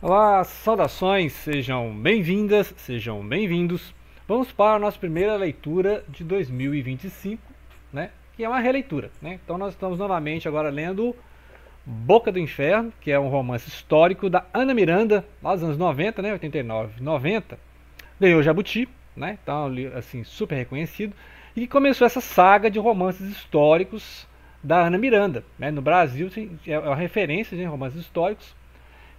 Olá, saudações, sejam bem-vindas, sejam bem-vindos. Vamos para a nossa primeira leitura de 2025, né? Que é uma releitura, né? Então nós estamos novamente agora lendo Boca do Inferno, que é um romance histórico da Ana Miranda, lá dos anos 90, né? 89, 90. Ganhou Jabuti, né? Então, assim, super reconhecido. E começou essa saga de romances históricos da Ana Miranda, né? No Brasil, é uma referência em romances históricos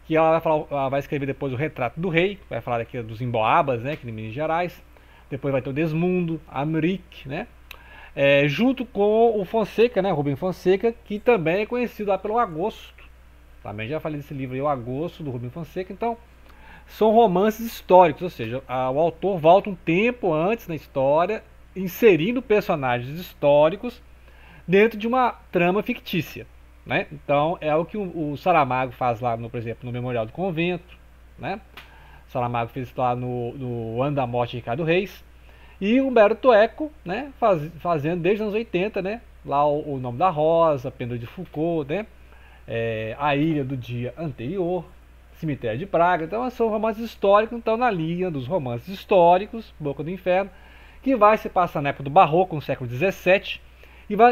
que ela vai escrever depois o Retrato do Rei, vai falar aqui dos Emboabas, né, que em Minas Gerais. Depois vai ter o Desmundo, Amric, né, junto com o Fonseca, né, Rubem Fonseca, que também é conhecido lá pelo Agosto. Também já falei desse livro aí, o Agosto, do Rubem Fonseca. Então, são romances históricos, ou seja, o autor volta um tempo antes na história, inserindo personagens históricos dentro de uma trama fictícia. Né? Então é o que o Saramago faz lá, por exemplo, no Memorial do Convento. Né? O Saramago fez lá no Ano da Morte de Ricardo Reis. E o Humberto Eco, né, fazendo desde os anos 80, né, lá o Nome da Rosa, Pedro de Foucault, né, A Ilha do Dia Anterior, Cemitério de Praga. Então são romances históricos, então na linha dos romances históricos, Boca do Inferno, que vai se passar na época do Barroco, no século XVII.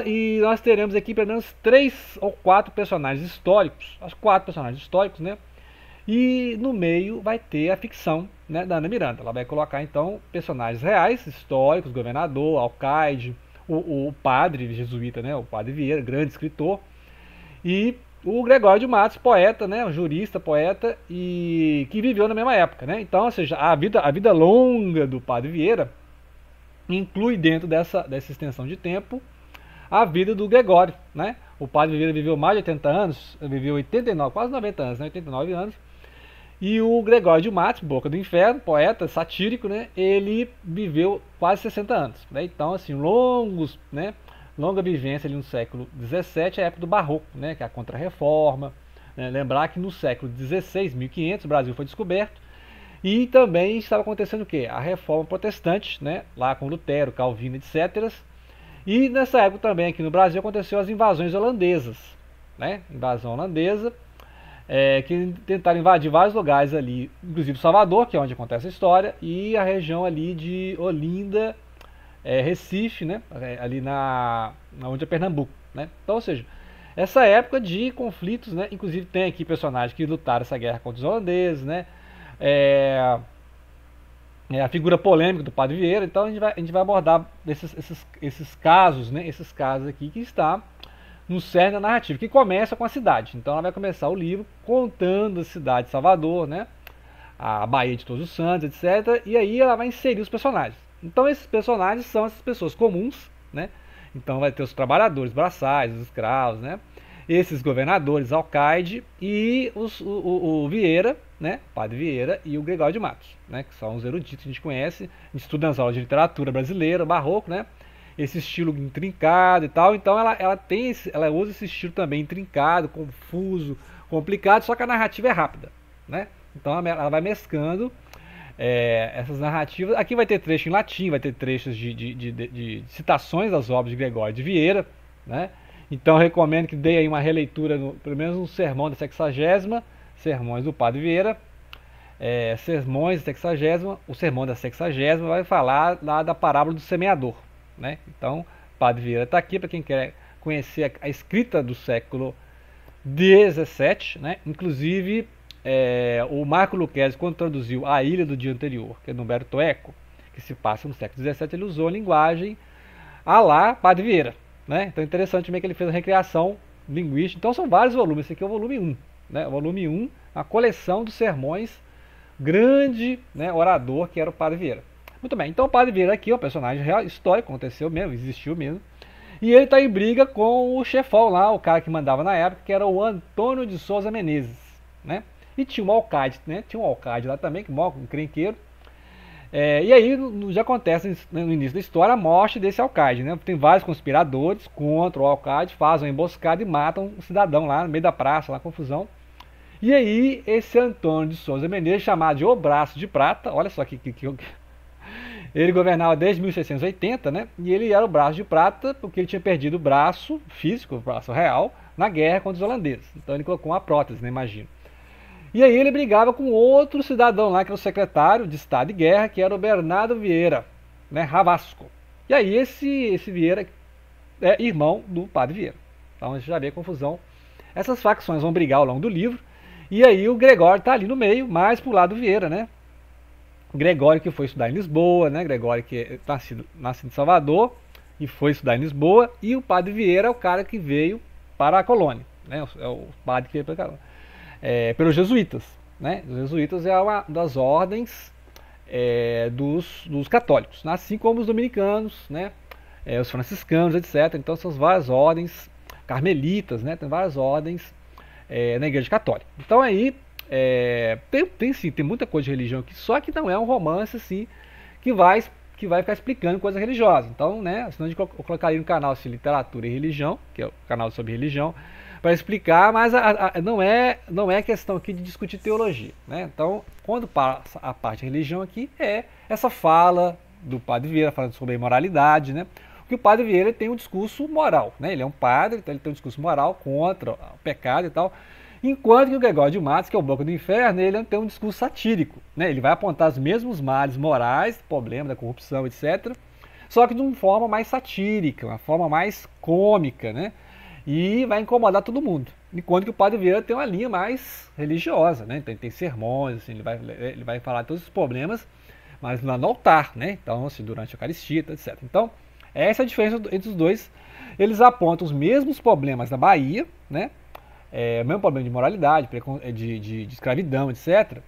E nós teremos aqui pelo menos 3 ou 4 personagens históricos, os 4 personagens históricos, né? E no meio vai ter a ficção, né, da Ana Miranda. Ela vai colocar então personagens reais, históricos, governador, alcaide, o padre jesuíta, né, o padre Vieira, grande escritor, e o Gregório de Matos, poeta, né, um jurista, poeta, e que viveu na mesma época, né? Então, ou seja, a vida longa do padre Vieira inclui dentro dessa extensão de tempo a vida do Gregório, né? O padre Vieira viveu mais de 80 anos, viveu 89, quase 90 anos, né? 89 anos. E o Gregório de Matos, Boca do Inferno, poeta satírico, né? Ele viveu quase 60 anos, né? Então, assim, né? Longa vivência ali no século XVII, a época do Barroco, né? Que é a Contra-Reforma. Né? Lembrar que no século XVI, 1500, o Brasil foi descoberto. E também estava acontecendo o quê? A Reforma Protestante, né? Lá com Lutero, Calvino, etc. E nessa época também aqui no Brasil aconteceu as invasões holandesas, né? Invasão holandesa, que tentaram invadir vários lugares ali, inclusive Salvador, que é onde acontece a história, e a região ali de Olinda, Recife, né? Ali onde é Pernambuco, né? Então, ou seja, essa época de conflitos, né? Inclusive tem aqui personagens que lutaram essa guerra contra os holandeses, né? É, a figura polêmica do Padre Vieira. Então a gente vai abordar esses casos, né? Esses casos aqui que está no cerne da narrativa, que começa com a cidade. Então ela vai começar o livro contando a cidade de Salvador, né? A Baía de Todos os Santos, etc. E aí ela vai inserir os personagens. Então esses personagens são essas pessoas comuns, né? Então vai ter os trabalhadores braçais, os escravos, né? Esses governadores, alcaide e o Vieira, né? Padre Vieira e o Gregório de Matos, né? Que são os eruditos que a gente conhece, a gente estuda nas aulas de literatura brasileira, barroco, né? Esse estilo intrincado e tal. Então ela usa esse estilo também intrincado, confuso, complicado, só que a narrativa é rápida, né? Então ela vai mesclando essas narrativas. Aqui vai ter trecho em latim, vai ter trechos de citações das obras de Gregório de Vieira, né? Então eu recomendo que dê aí uma releitura, pelo menos um sermão da sexagésima, sermões do Padre Vieira, sermões da sexagésima. O sermão da sexagésima vai falar lá da parábola do semeador, né? Então o Padre Vieira está aqui para quem quer conhecer a escrita do século XVII, né? Inclusive o Marco Lucchesi, quando traduziu A Ilha do Dia Anterior, que é do Humberto Eco, que se passa no século XVII, ele usou a linguagem a lá Padre Vieira, né? Então é interessante também que ele fez a recriação linguística. Então são vários volumes. Esse aqui é o volume 1, né? O volume 1, a coleção dos sermões, grande, né, orador que era o Padre Vieira. Muito bem, então o Padre Vieira aqui é um personagem real, histórico, aconteceu mesmo, existiu mesmo. E ele está em briga com o chefão lá, o cara que mandava na época, que era o Antônio de Souza Menezes, né? E tinha um alcaide, né? Tinha um alcaide lá também, que morre, um crenqueiro. E aí já acontece no início da história a morte desse alcaide, né? Tem vários conspiradores contra o alcaide, fazem uma emboscada e matam um cidadão lá no meio da praça, lá confusão. E aí esse Antônio de Souza Menezes, chamado de O Braço de Prata, olha só que ele governava desde 1680, né? E ele era o Braço de Prata porque ele tinha perdido o braço físico, o braço real, na guerra contra os holandeses. Então ele colocou uma prótese, né? Imagino. E aí ele brigava com outro cidadão lá, que era o secretário de Estado de Guerra, que era o Bernardo Vieira, né, Ravasco. E aí esse Vieira é irmão do Padre Vieira. Então a gente já vê a confusão. Essas facções vão brigar ao longo do livro. E aí o Gregório está ali no meio, mais pro lado do Vieira, né? Gregório que foi estudar em Lisboa, né? Gregório que é nascido em Salvador e foi estudar em Lisboa. E o Padre Vieira é o cara que veio para a colônia, né? É o padre que veio para a colônia. Pelos jesuítas, né? Os jesuítas é uma das ordens dos católicos, assim como os dominicanos, né? Os franciscanos, etc. Então são várias ordens carmelitas, né? Tem várias ordens na Igreja Católica. Então aí tem muita coisa de religião aqui, só que não é um romance assim que vai ficar explicando coisa religiosa. Então, né? Senão eu colocaria no canal assim, Literatura e Religião, que é o canal sobre religião, para explicar, mas não é questão aqui de discutir teologia, né? Então, quando passa a parte de religião aqui, é essa fala do Padre Vieira falando sobre a imoralidade, né? Porque o Padre Vieira tem um discurso moral, né? Ele é um padre, então ele tem um discurso moral contra o pecado e tal. Enquanto que o Gregório de Matos, que é o Boca do Inferno, ele tem um discurso satírico, né? Ele vai apontar os mesmos males morais, problema da corrupção, etc., só que de uma forma mais satírica, uma forma mais cômica, né? E vai incomodar todo mundo. Enquanto que o Padre Vieira tem uma linha mais religiosa, né? Então, ele tem sermões, assim, ele vai falar de todos os problemas, mas lá no altar, né? Então, assim, durante a Eucaristia, etc. Então, essa é a diferença entre os dois. Eles apontam os mesmos problemas da Bahia, né? O mesmo problema de moralidade, de escravidão, etc.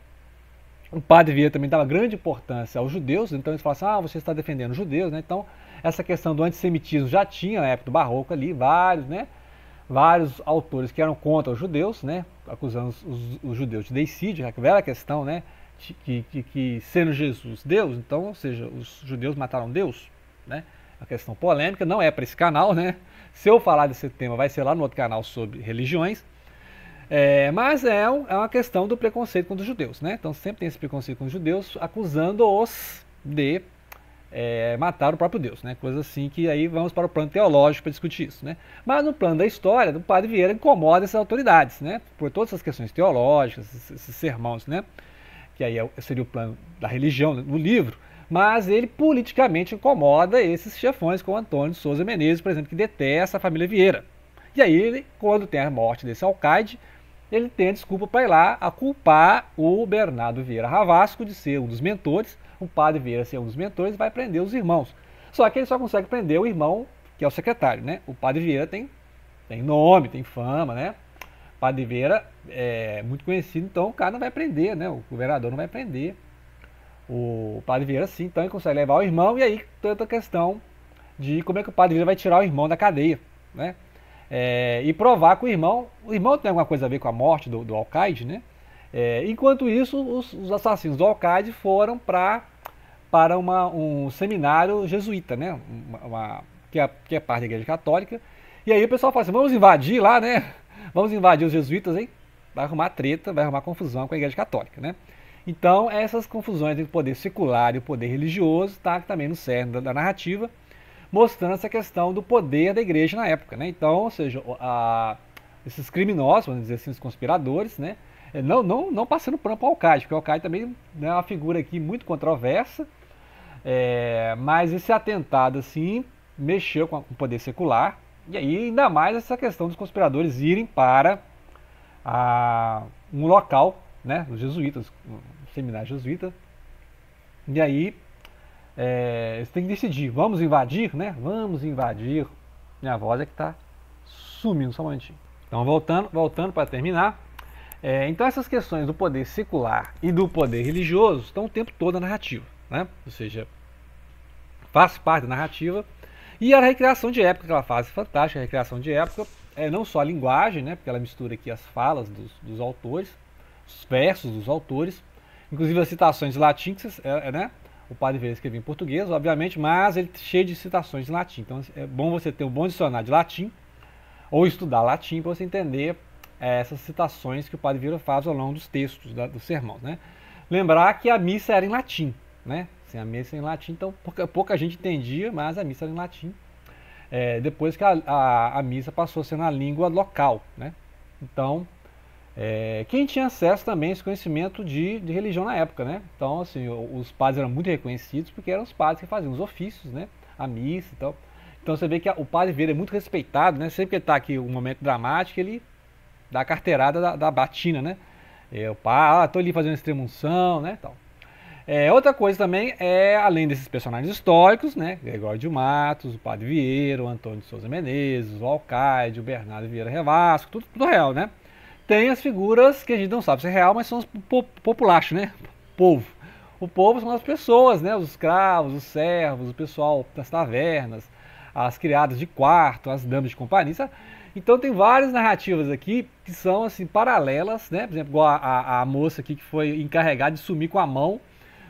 O Padre Vieira também dava grande importância aos judeus, então eles falavam assim, você está defendendo os judeus, né? Então, essa questão do antissemitismo já tinha na época do Barroco ali, vários autores que eram contra os judeus, né? Acusando os judeus de deicídio, que era a questão, né? Que sendo Jesus Deus, então, ou seja, os judeus mataram Deus, né? A questão polêmica, não é para esse canal, né? Se eu falar desse tema, vai ser lá no outro canal sobre religiões. Mas é uma questão do preconceito contra os judeus, né? Então sempre tem esse preconceito com os judeus, acusando-os de matar o próprio Deus, né? Coisa assim que aí vamos para o plano teológico para discutir isso, né? Mas no plano da história, o Padre Vieira incomoda essas autoridades, né? Por todas essas questões teológicas, esses sermões, né? Que aí seria o plano da religião no livro, mas ele politicamente incomoda esses chefões como Antônio de Souza Menezes, por exemplo, que detesta a família Vieira. E aí ele, quando tem a morte desse alcaide, ele tem a desculpa para ir lá a culpar o Bernardo Vieira Ravasco de ser um dos mentores, o Padre Vieira ser um dos mentores e vai prender os irmãos. Só que ele só consegue prender o irmão, que é o secretário, né? O Padre Vieira tem nome, tem fama, né? O Padre Vieira é muito conhecido, então o cara não vai prender, né? O governador não vai prender o Padre Vieira sim, então ele consegue levar o irmão, e aí tanta a questão de como é que o Padre Vieira vai tirar o irmão da cadeia, né? E provar que o irmão tem alguma coisa a ver com a morte do alcaide, né? Enquanto isso, os assassinos do alcaide foram para um seminário jesuíta, né? Que é parte da Igreja Católica. E aí o pessoal fala assim, vamos invadir lá, né? Vamos invadir os jesuítas, hein? Vai arrumar treta, vai arrumar confusão com a Igreja Católica, né? Então, essas confusões entre o poder secular e o poder religioso está também no cerne da narrativa, mostrando essa questão do poder da igreja na época, né? Então, ou seja, esses criminosos, vamos dizer assim, os conspiradores, né? Não passando pano para o alcaide, porque o alcaide também é uma figura aqui muito controversa, mas esse atentado, assim, mexeu com o poder secular, e aí ainda mais essa questão dos conspiradores irem para um local, né, os jesuítas, o seminário jesuíta, e aí você tem que decidir, vamos invadir, né? Vamos invadir. Minha voz é que está sumindo só um momentinho. Então, voltando para terminar. Então, essas questões do poder secular e do poder religioso estão o tempo todo na narrativa, né? Ou seja, faz parte da narrativa. E a recriação de época que ela faz é fantástica. A recriação de época não só a linguagem, né? Porque ela mistura aqui as falas dos autores, os versos dos autores, inclusive as citações de latim, né? O Padre Vieira escrevia em português, obviamente, mas ele é cheio de citações de latim. Então é bom você ter um bom dicionário de latim, ou estudar latim, para você entender essas citações que o Padre Vieira faz ao longo dos textos, dos sermões, né? Lembrar que a missa era em latim, né? Assim, a missa era em latim, então pouca gente entendia, mas a missa era em latim. Depois que a missa passou a ser na língua local, né? Então, Quem tinha acesso também a esse conhecimento de religião na época, né? Então, assim, os padres eram muito reconhecidos porque eram os padres que faziam os ofícios, né? A missa e tal. Então você vê que o padre Vieira é muito respeitado, né? Sempre que ele está aqui um momento dramático, ele dá a carteirada da batina, né? O padre, tô ali fazendo extrema-unção, né? Tal. Outra coisa também além desses personagens históricos, né? Gregório de Matos, o Padre Vieira, o Antônio de Souza Menezes, o Alcaide, o Bernardo Vieira Revasco, tudo real, né? Tem as figuras que a gente não sabe se é real, mas são os populares, né? Povo. O povo são as pessoas, né? Os escravos, os servos, o pessoal das tavernas, as criadas de quarto, as damas de companhia. Então tem várias narrativas aqui que são assim paralelas, né? Por exemplo, igual a moça aqui que foi encarregada de sumir com a mão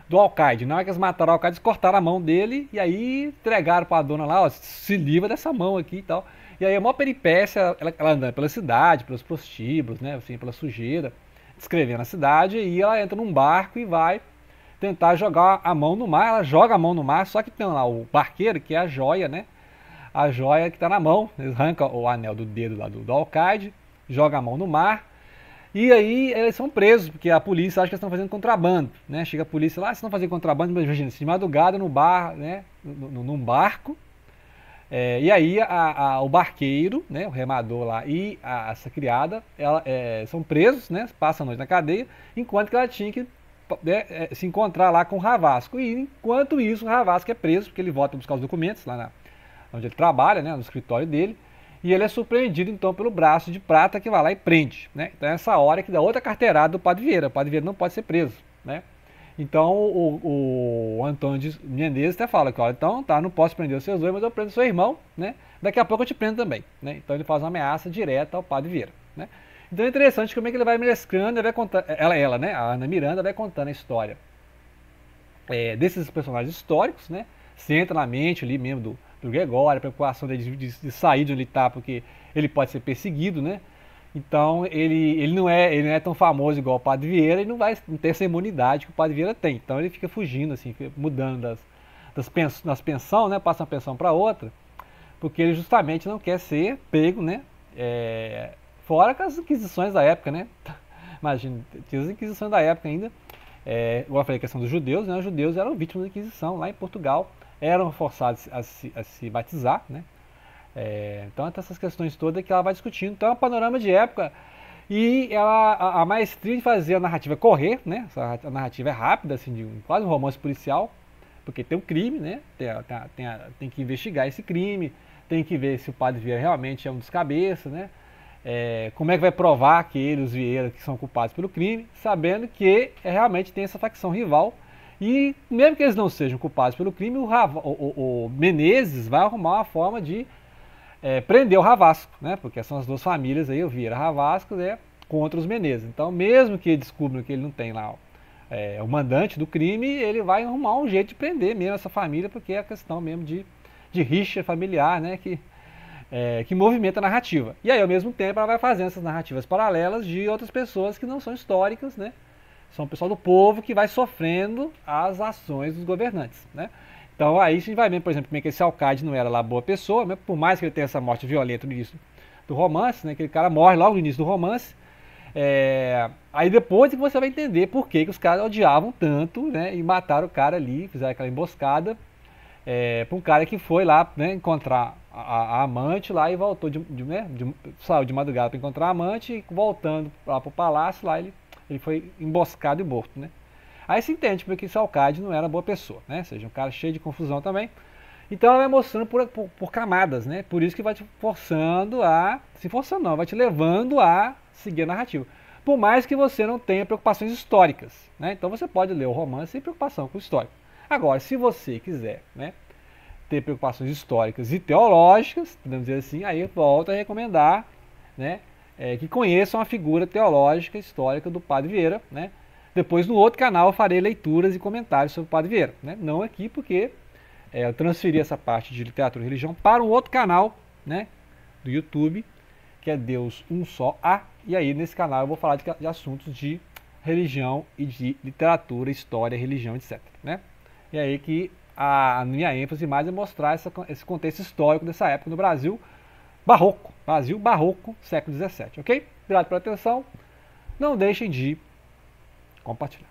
do Alcaide. Na hora que eles mataram o Alcaide, eles cortaram a mão dele e aí entregaram para a dona lá, ó, se livra dessa mão aqui e tal. E aí a maior peripécia, ela andando pela cidade, pelos prostíbulos, né, assim, pela sujeira, descrevendo a cidade, e ela entra num barco e vai tentar jogar a mão no mar. Ela joga a mão no mar, só que tem lá o barqueiro, que é a joia, né? A joia que está na mão. Eles arrancam o anel do dedo lá do Alcaide, joga a mão no mar. E aí eles são presos, porque a polícia acha que eles estão fazendo contrabando, né? Chega a polícia lá, vocês estão fazendo contrabando, imagina, de madrugada no bar, né? Num barco. E aí o barqueiro, né? O remador lá e essa criada, são presos, né? Passam a noite na cadeia, enquanto que ela tinha que se encontrar lá com o Ravasco. E enquanto isso, o Ravasco é preso, porque ele volta a buscar os documentos lá onde ele trabalha, né? No escritório dele. E ele é surpreendido, então, pelo braço de prata que vai lá e prende, né? Então é essa hora que dá outra carteirada do Padre Vieira. O Padre Vieira não pode ser preso, né? Então o Antônio de Menezes até fala que, olha, então, tá, não posso prender os seus dois, mas eu prendo seu irmão, né? Daqui a pouco eu te prendo também, né? Então ele faz uma ameaça direta ao Padre Vieira, né? Então é interessante como é que ele vai mesclando, ele vai contando, ela, né? A Ana Miranda vai contando a história desses personagens históricos, né? Você entra na mente ali mesmo do Gregório, a preocupação dele de sair de onde ele está, porque ele pode ser perseguido, né? Então ele não é tão famoso igual o Padre Vieira e não vai ter essa imunidade que o Padre Vieira tem. Então ele fica fugindo, assim, fica mudando das pensões, né? Passa uma pensão para outra, porque ele justamente não quer ser pego, né? Fora com as inquisições da época, né? Imagina, tinha as inquisições da época ainda. Igual eu falei, a questão dos judeus, né? Os judeus eram vítimas da Inquisição lá em Portugal, eram forçados a se batizar, né? Então tem essas questões todas que ela vai discutindo. Então é um panorama de época e a maestria de fazer a narrativa correr, né? A narrativa é rápida, assim, quase um romance policial, porque tem um crime, né? Tem que investigar esse crime, tem que ver se o Padre Vieira realmente é um dos cabeças, né? Como é que vai provar que os Vieira que são culpados pelo crime, sabendo que realmente tem essa facção rival. E mesmo que eles não sejam culpados pelo crime, o Menezes vai arrumar uma forma de prender o Ravasco, né? Porque são as duas famílias aí, o Vieira Ravasco, né, contra os Menezes. Então, mesmo que descubram que ele não tem lá o mandante do crime, ele vai arrumar um jeito de prender mesmo essa família, porque é a questão mesmo de rixa familiar, né, que movimenta a narrativa. E aí, ao mesmo tempo, ela vai fazendo essas narrativas paralelas de outras pessoas que não são históricas, né? São o pessoal do povo que vai sofrendo as ações dos governantes, né? Então aí a gente vai ver, por exemplo, como é que esse Alcaide não era lá boa pessoa, né? Por mais que ele tenha essa morte violenta no início do romance, né? Aquele cara morre logo no início do romance. Aí depois que você vai entender por que os caras odiavam tanto, né? E mataram o cara ali, fizeram aquela emboscada para um cara que foi lá, né, encontrar a amante lá e voltou saiu de madrugada para encontrar a amante e voltando lá pro palácio lá ele foi emboscado e morto, né? Aí se entende porque esse Alcaide não era boa pessoa, né? Ou seja, um cara cheio de confusão também. Então ela vai mostrando por camadas, né? Por isso que vai te forçando vai te levando a seguir a narrativa. Por mais que você não tenha preocupações históricas, né? Então você pode ler o romance sem preocupação com o histórico. Agora, se você quiser, né, ter preocupações históricas e teológicas, podemos dizer assim, aí eu volto a recomendar, né, que conheçam a figura teológica histórica do Padre Vieira, né? Depois no outro canal eu farei leituras e comentários sobre o Padre Vieira, né? Não aqui porque eu transferi essa parte de literatura e religião para um outro canal, né, do YouTube, que é Deus Um Só A, e aí nesse canal eu vou falar de assuntos de religião e de literatura, história, religião, etc, né? E aí que a minha ênfase mais é mostrar esse contexto histórico dessa época no Brasil barroco, século XVII, ok? Obrigado pela atenção, não deixem de compartilhar.